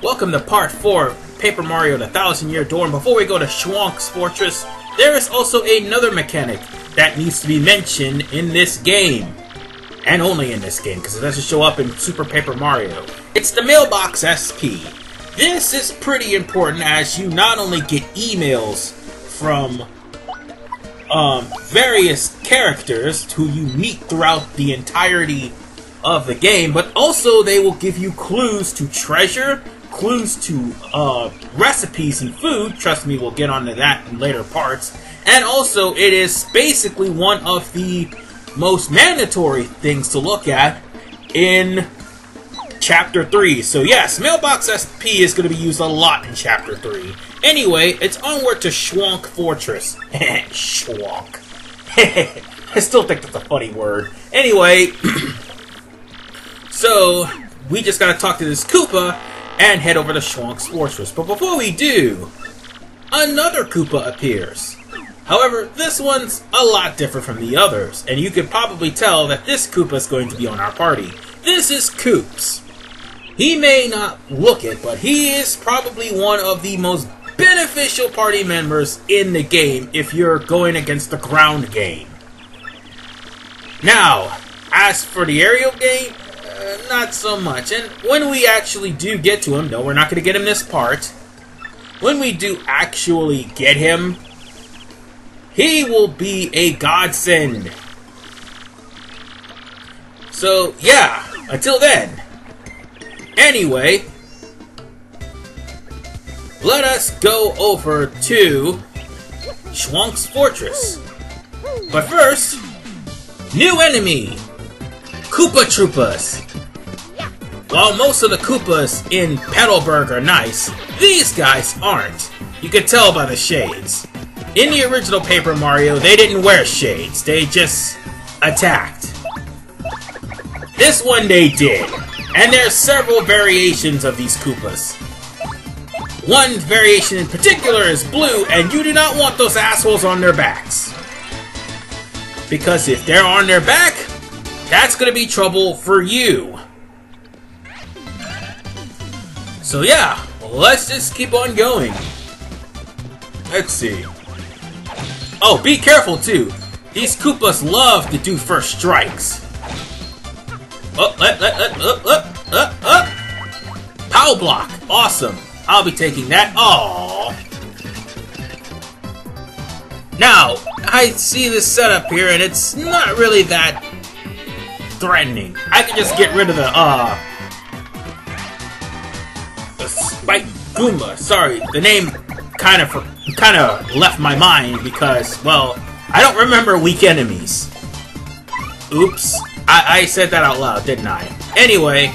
Welcome to part 4 of Paper Mario The Thousand Year Door. And before we go to Shhwomp's Fortress, there is also another mechanic that needs to be mentioned in this game. And only in this game, because it doesn't show up in Super Paper Mario. It's the Mailbox SP. This is pretty important as you not only get emails from various characters who you meet throughout the entirety of the game, but also they will give you clues to treasure, clues to recipes and food. Trust me, we'll get onto that in later parts. And also, it is basically one of the most mandatory things to look at in Chapter 3. So yes, Mailbox SP is going to be used a lot in Chapter 3. Anyway, it's onward to Shhwomp Fortress. Shhwomp. I still think that's a funny word. Anyway, so we just gotta talk to this Koopa and head over to Shhwomp's Fortress. But before we do, another Koopa appears. However, this one's a lot different from the others, and you can probably tell that this Koopa is going to be on our party. This is Koops. He may not look it, but he is probably one of the most beneficial party members in the game if you're going against the ground game. Now, as for the aerial game, not so much. And when we actually do get to him, no, we're not going to get him this part. When we do actually get him, he will be a godsend. So, yeah, until then. Anyway, let us go over to Shhwomp's Fortress. But first, new enemy, Koopa Troopas. While most of the Koopas in Petalburg are nice, these guys aren't. You can tell by the shades. In the original Paper Mario, they didn't wear shades. They just attacked. This one they did. And there are several variations of these Koopas. One variation in particular is blue, and you do not want those assholes on their backs. Because if they're on their back, that's going to be trouble for you. So yeah, let's just keep on going. Let's see. Oh, be careful too. These Koopas love to do first strikes. Oh, Pow block, awesome. I'll be taking that. Aww. Now, I see this setup here, and it's not really that threatening. I can just get rid of the Spike Goomba. Sorry, the name kind of left my mind because, well, I don't remember weak enemies. Oops. I said that out loud, didn't I? Anyway,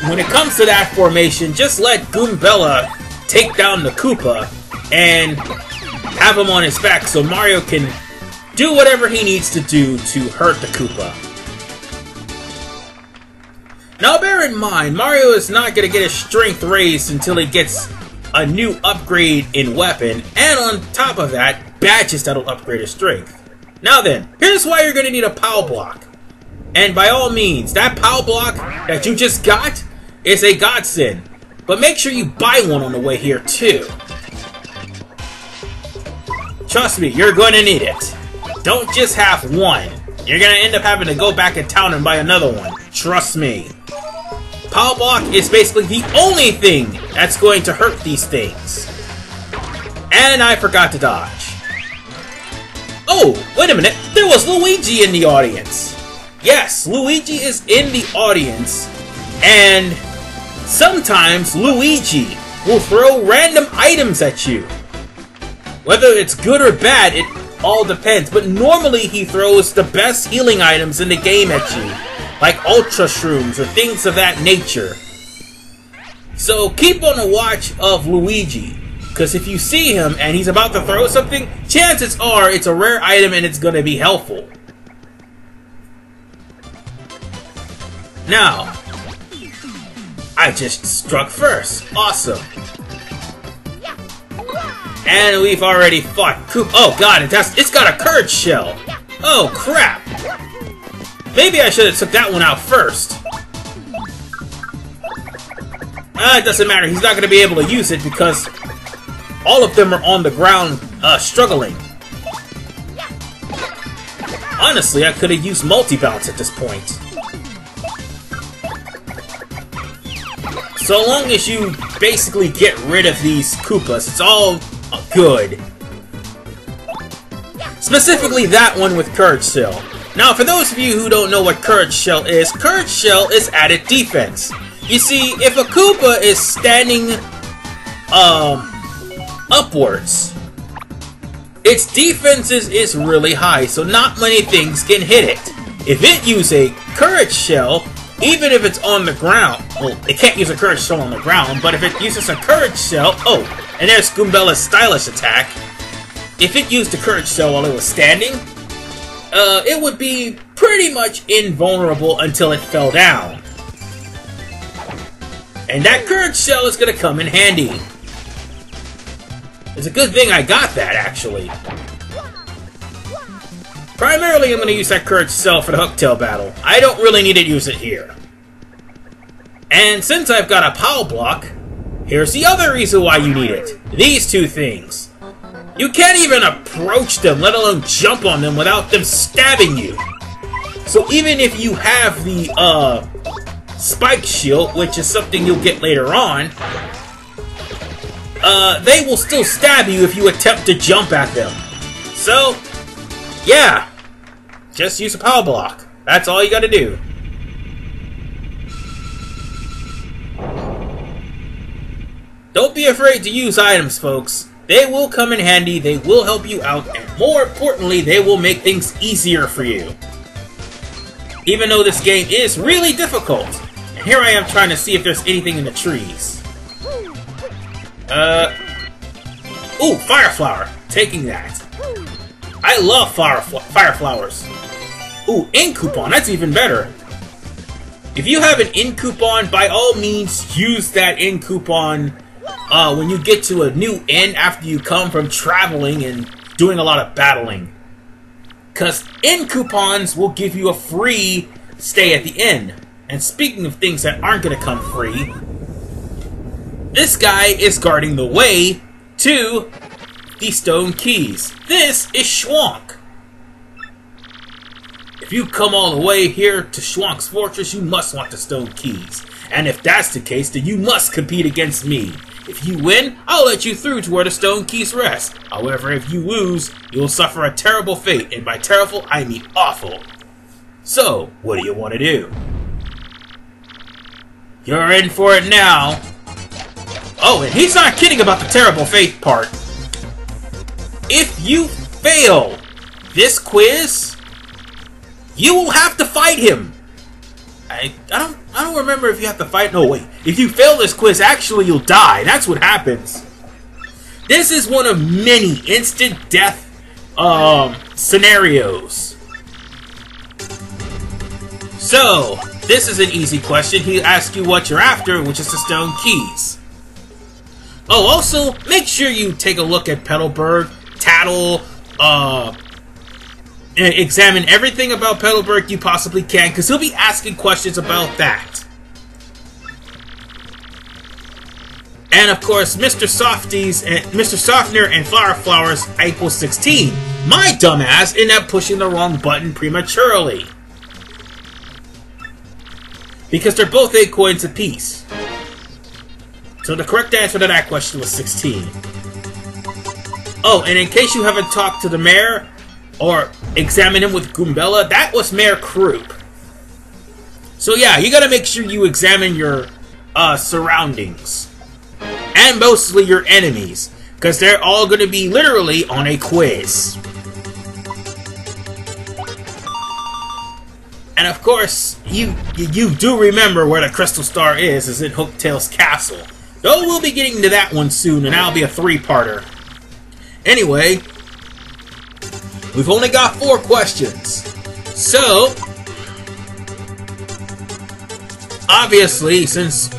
when it comes to that formation, just let Goombella take down the Koopa and have him on his back so Mario can do whatever he needs to do to hurt the Koopa. Now bear in mind, Mario is not going to get his strength raised until he gets a new upgrade in weapon, and on top of that, badges that'll upgrade his strength. Now then, here's why you're going to need a POW block. And by all means, that POW block that you just got is a godsend. But make sure you buy one on the way here too. Trust me, you're going to need it. Don't just have one. You're going to end up having to go back in town and buy another one. Trust me. POW block is basically the only thing that's going to hurt these things. And I forgot to dodge. Oh, wait a minute. There was Luigi in the audience. Yes, Luigi is in the audience. And sometimes Luigi will throw random items at you. Whether it's good or bad, it all depends. But normally he throws the best healing items in the game at you. Like Ultra Shrooms or things of that nature. So keep on the watch of Luigi. Because if you see him and he's about to throw something, chances are it's a rare item and it's going to be helpful. Now, I just struck first. Awesome. And we've already fought Koopa. Oh god, it's got a Courage Shell. Oh crap. Maybe I should have took that one out first. It doesn't matter. He's not going to be able to use it because all of them are on the ground struggling. Honestly, I could have used multi-bounce at this point. So long as you basically get rid of these Koopas, it's all good. Specifically that one with Courage Shell. Now, for those of you who don't know what Courage Shell is added defense. You see, if a Koopa is standing upwards, its defense is really high, so not many things can hit it. If it uses a Courage Shell, even if it's on the ground, well, it can't use a Courage Shell on the ground, but if it uses a Courage Shell, oh, and there's Goombella's stylish attack. If it used a Courage Shell while it was standing, it would be pretty much invulnerable until it fell down. And that Courage Shell is going to come in handy. It's a good thing I got that, actually. Primarily, I'm going to use that Courage Shell for the Hooktail battle. I don't really need to use it here. And since I've got a POW block, here's the other reason why you need it. These two things. You can't even approach them, let alone jump on them without them stabbing you. So even if you have the Spike Shield, which is something you'll get later on, they will still stab you if you attempt to jump at them. So, yeah, just use a POW block. That's all you gotta do. Don't be afraid to use items, folks. They will come in handy, they will help you out, and more importantly, they will make things easier for you. Even though this game is really difficult. And here I am trying to see if there's anything in the trees. Ooh, Fire Flower. Taking that. I love fire flowers. Ooh, Ink Coupon. That's even better. If you have an Ink Coupon, by all means, use that Ink Coupon when you get to a new inn after you come from traveling and doing a lot of battling. Because Inn Coupons will give you a free stay at the inn. And speaking of things that aren't going to come free, this guy is guarding the way to the stone keys. This is Shhwomp. If you come all the way here to Shhwomp's fortress, you must want the stone keys. And if that's the case, then you must compete against me. If you win, I'll let you through to where the stone keys rest. However, if you lose, you'll suffer a terrible fate, and by terrible, I mean awful. So, what do you want to do? You're in for it now. Oh, and he's not kidding about the terrible fate part. If you fail this quiz, you will have to fight him. I don't remember if you have to fight. No, wait. If you fail this quiz, actually you'll die. That's what happens. This is one of many instant death scenarios. So, this is an easy question. He asks you what you're after, which is the stone keys. Oh, also, make sure you take a look at Petalburg, Tattle, examine everything about Petalburg you possibly can, because he'll be asking questions about that. And of course, Mr. Softener and Flower Flowers equals 16. My dumbass ended up pushing the wrong button prematurely. Because they're both 8 coins apiece. So the correct answer to that question was 16. Oh, and in case you haven't talked to the mayor, or examined him with Goombella, that was Mayor Croup. So yeah, you gotta make sure you examine your surroundings. And mostly your enemies. Because they're all gonna be literally on a quiz. And of course, you do remember where the Crystal Star is in Hooktail's castle. Though we'll be getting to that one soon, and that'll be a 3-parter. Anyway, we've only got 4 questions. So, obviously, since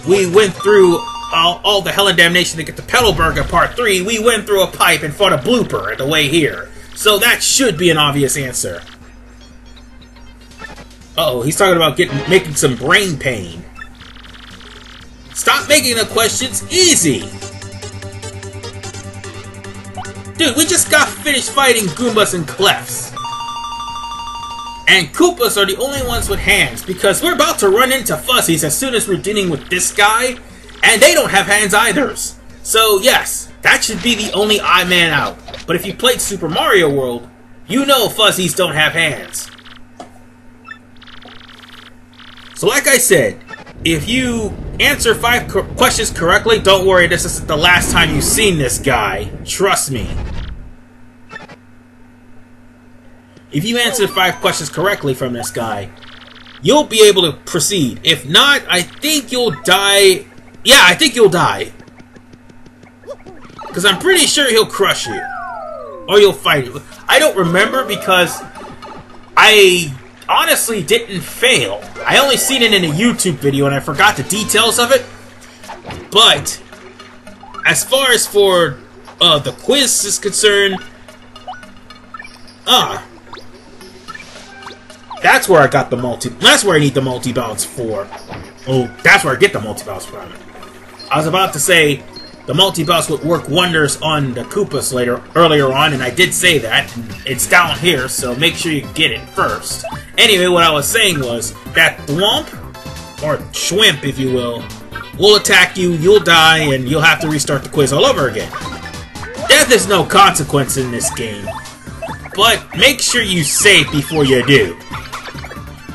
we went through all the hell and damnation to get to Petalburg in Part 3, we went through a pipe and fought a blooper at the way here. So that should be an obvious answer. Uh-oh, he's talking about making some brain pain. Stop making the questions easy! Dude, we just got finished fighting Goombas and Clefs. And Koopas are the only ones with hands, because we're about to run into Fuzzies as soon as we're dealing with this guy, and they don't have hands either. So yes, that should be the only odd man out. But if you played Super Mario World, you know Fuzzies don't have hands. So like I said, if you answer 5 questions correctly, don't worry, this is the last time you've seen this guy. Trust me. If you answer 5 questions correctly from this guy, you'll be able to proceed. If not, I think you'll die. Yeah, I think you'll die. Because I'm pretty sure he'll crush you. Or you'll fight you. I don't remember because I honestly didn't fail. I only seen it in a YouTube video and I forgot the details of it. But as far as for the quiz is concerned, that's where I got the that's where I need the multi-bounce for. Oh, that's where I get the multi-bounce from. I was about to say the multi-bounce would work wonders on the Koopas earlier on, and I did say that. It's down here, so make sure you get it first. Anyway, what I was saying was that Shhwomp, or Shhwomp if you will attack you, you'll die, and you'll have to restart the quiz all over again. Death is no consequence in this game, but make sure you save before you do.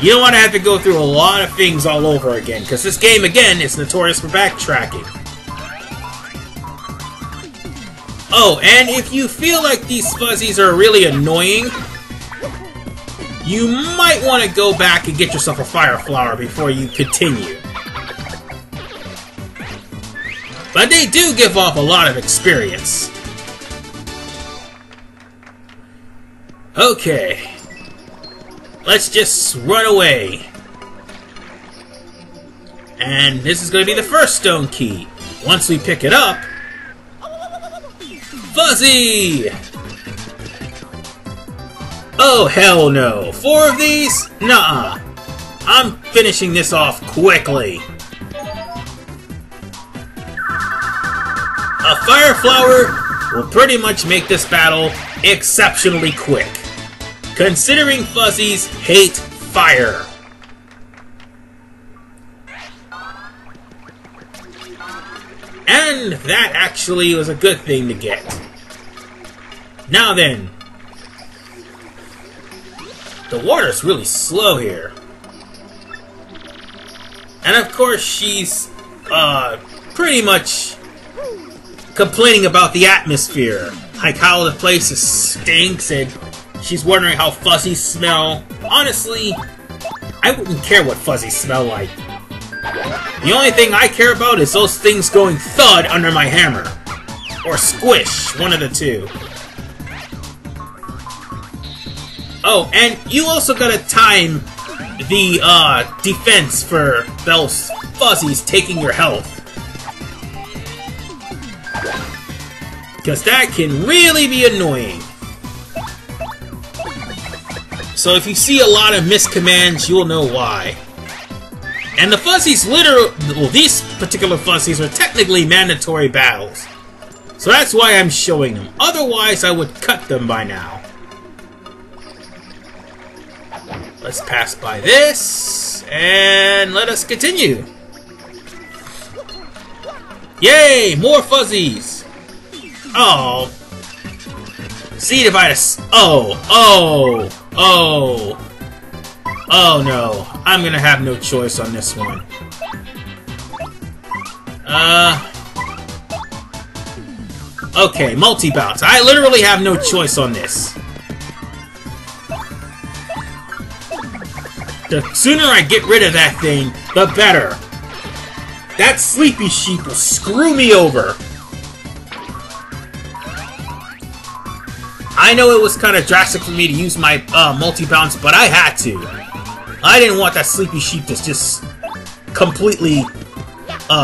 You don't want to have to go through a lot of things all over again, because this game, again, is notorious for backtracking. Oh, and if you feel like these Fuzzies are really annoying, you might want to go back and get yourself a Fire Flower before you continue. But they do give off a lot of experience. Okay. Let's just run away. And this is going to be the first stone key. Once we pick it up... Fuzzy! Oh, hell no. 4 of these? Nuh-uh. I'm finishing this off quickly. A Fire Flower will pretty much make this battle exceptionally quick, considering Fuzzies hate fire. And that actually was a good thing to get. Now then, the water's really slow here. And of course she's pretty much complaining about the atmosphere. Like how the place stinks and she's wondering how Fuzzies smell. Honestly, I wouldn't care what Fuzzies smell like. The only thing I care about is those things going thud under my hammer. Or squish, one of the two. Oh, and you also gotta time the defense for those Fuzzies taking your health. Because that can really be annoying. So if you see a lot of miscommands, you'll know why. And the Fuzzies these particular Fuzzies are technically mandatory battles. So that's why I'm showing them. Otherwise, I would cut them by now. Let's pass by this, and let us continue. Yay! More Fuzzies! Oh. See if I just... Oh no. I'm gonna have no choice on this one. Okay, multi-bounce. I literally have no choice on this. The sooner I get rid of that thing, the better. That sleepy sheep will screw me over. I know it was kind of drastic for me to use my multi-bounce, but I had to. I didn't want that sleepy sheep to just completely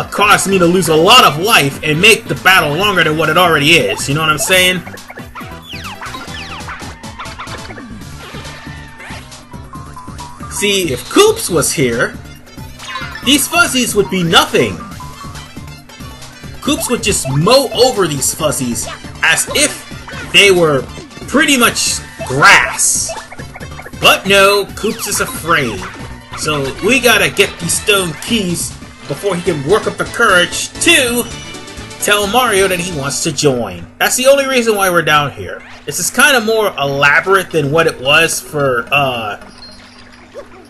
cause me to lose a lot of life and make the battle longer than what it already is. You know what I'm saying? See, if Koops was here, these Fuzzies would be nothing. Koops would just mow over these Fuzzies as if they were pretty much grass. But no, Koops is afraid. So we gotta get these stone keys before he can work up the courage to tell Mario that he wants to join. That's the only reason why we're down here. This is kind of more elaborate than what it was for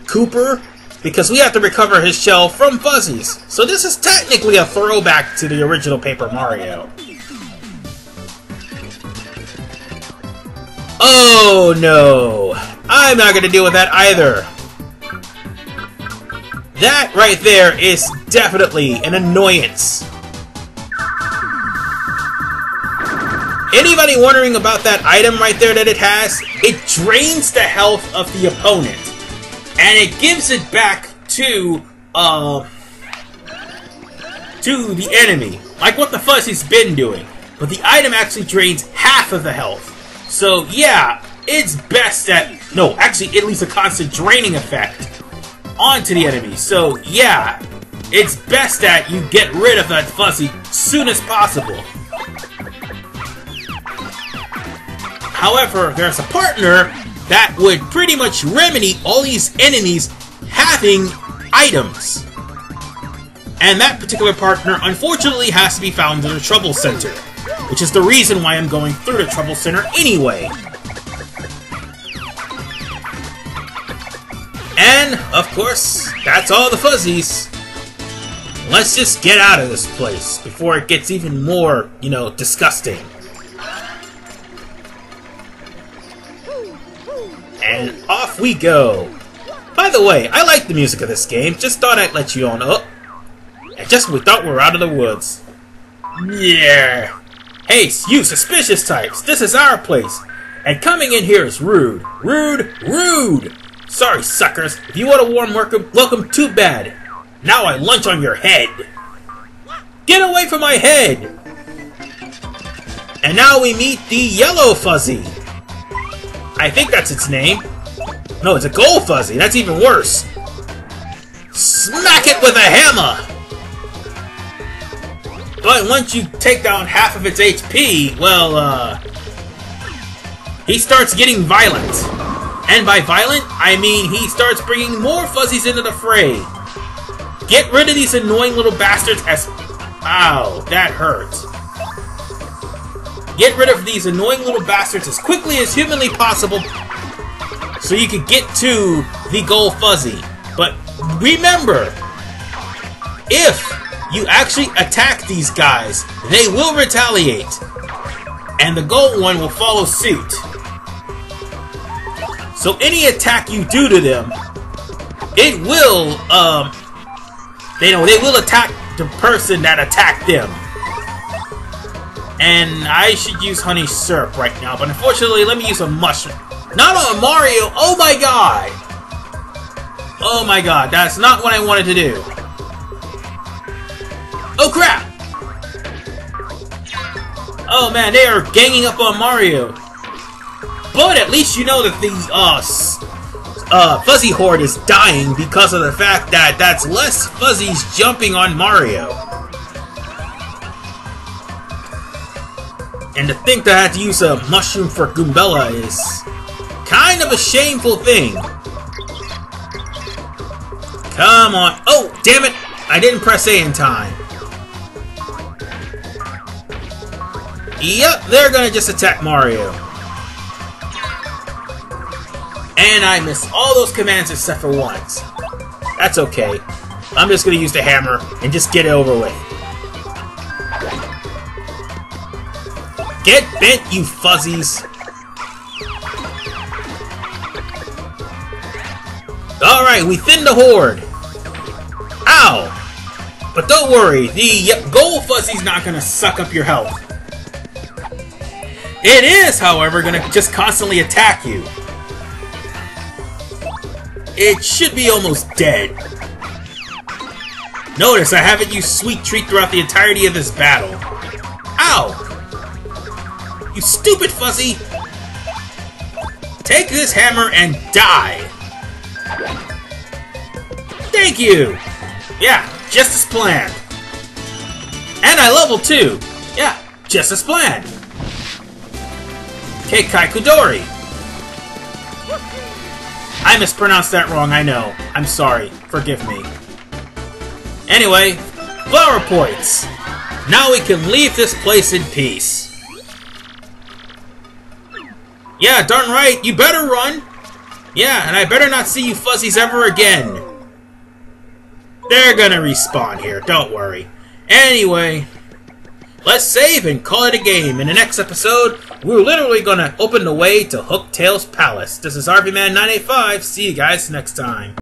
Cooper, because we have to recover his shell from Fuzzies. So this is technically a throwback to the original Paper Mario. Oh no! I'm not gonna deal with that either. That right there is definitely an annoyance. Anybody wondering about that item right there that it has? It drains the health of the opponent, and it gives it back to the enemy, like what the Fuzzy's been doing. But the item actually drains half of the health. So yeah, it's best that actually it leaves a constant draining effect onto the enemy. So yeah, it's best that you get rid of that Fuzzy soon as possible. However, there's a partner that would pretty much remedy all these enemies having items. And that particular partner, unfortunately, has to be found in the Trouble Center, which is the reason why I'm going through the Trouble Center anyway. And, of course, that's all the Fuzzies. Let's just get out of this place before it gets even more, disgusting. And off we go. By the way, I like the music of this game. Just thought I'd let you all know. We thought we were out of the woods. Yeah. Hey, you suspicious types. This is our place. And coming in here is rude. Rude, rude. Sorry, suckers. If you want a warm welcome, too bad. Now I lunch on your head. Get away from my head. And now we meet the yellow Fuzzy. I think that's its name. No, it's a gold Fuzzy. That's even worse. Smack it with a hammer! But once you take down half of its HP, well, he starts getting violent. And by violent, I mean he starts bringing more Fuzzies into the fray. Get rid of these annoying little bastards as... Ow, that hurt. Get rid of these annoying little bastards as quickly as humanly possible so you can get to the gold Fuzzy. But remember, if you actually attack these guys, they will retaliate. And the gold one will follow suit. So any attack you do to them, it will, they will attack the person that attacked them. And I should use honey syrup right now, but unfortunately, let me use a mushroom. Not on Mario! Oh my god! Oh my god, that's not what I wanted to do. Oh crap! Oh man, they are ganging up on Mario. But at least you know that the Fuzzy Horde is dying because of the fact that that's less Fuzzies jumping on Mario. And to think that I had to use a mushroom for Goombella is kind of a shameful thing. Come on. Oh, damn it! I didn't press A in time. Yep, they're gonna just attack Mario. And I missed all those commands except for once. That's okay. I'm just gonna use the hammer and just get it over with. Get bent, you Fuzzies! Alright, we thinned the horde. Ow! But don't worry, the gold Fuzzy's not gonna suck up your health. It is, however, gonna just constantly attack you. It should be almost dead. Notice I haven't used Sweet Treat throughout the entirety of this battle. Ow! You stupid Fuzzy! Take this hammer and die! Thank you! Yeah, just as planned. And And I level 2! Yeah, just as planned. Keikai Kudori. I mispronounced that wrong, I know. I'm sorry. Forgive me. Anyway, flower points. Now we can leave this place in peace. Yeah, darn right. You better run. Yeah, and I better not see you Fuzzies ever again. They're gonna respawn here, don't worry. Anyway, let's save and call it a game. In the next episode, we're literally gonna open the way to Hooktail's Palace. This is RVMan985. See you guys next time.